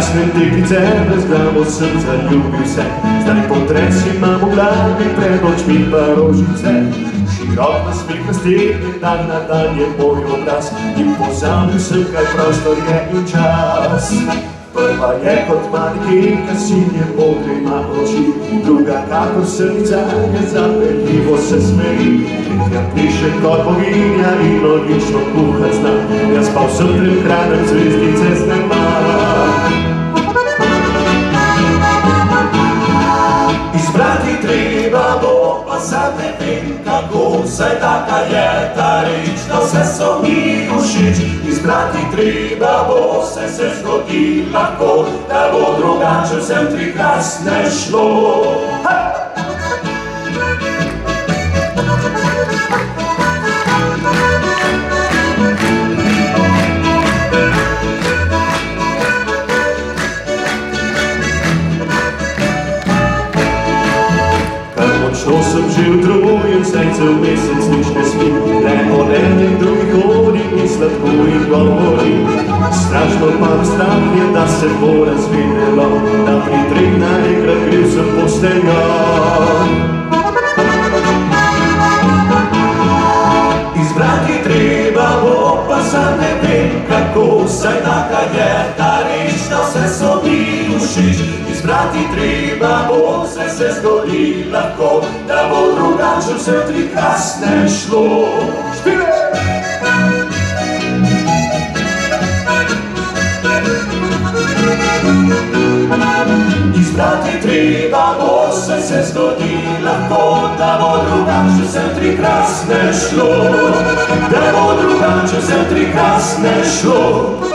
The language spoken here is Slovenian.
Krasne deklice, brez glavo sem zaljubil se. Zdaj potres imam v glavi, pred očmi pa rožice. Širok nasmeh na steni, dan na dan je moj obraz. In pozabil sem, kaj prostor je in čas. Prva je kot manekenka, sinje modre ima oči. Druga kakor srnica, je zapeljivo se smeji. Tretja pleše kot boginja in odlično kuhat zna. Jaz pa vsem trem kranem zvezdice z neba. Izbrati treba bo, pa sam ne vem kako. Saj taka je ta reč, da vse so mi všeč. Izbrati treba bo, vse se zgodi lahko, da bo drugače vsem trikrasne šlo. Močno sem že utrujen, saj cel mesec nič ne spim. Le od enih drugih hodim in sladko jim govorim. Strašno pa strah je, da se bo razvedelo, da pri treh naenkrat gril sem posteljo. Izbrati treba bo, pa sam ne vem kako. Saj taka je ta reč, da vse so mi všeč. Izbrati treba bo, vse se zgodi lahko, da bo drugače vse trikrasne šlo. Špile! Izbrati treba bo, vse se zgodi lahko, da bo drugače vse trikrasne šlo. Da bo drugače vse trikrasne šlo.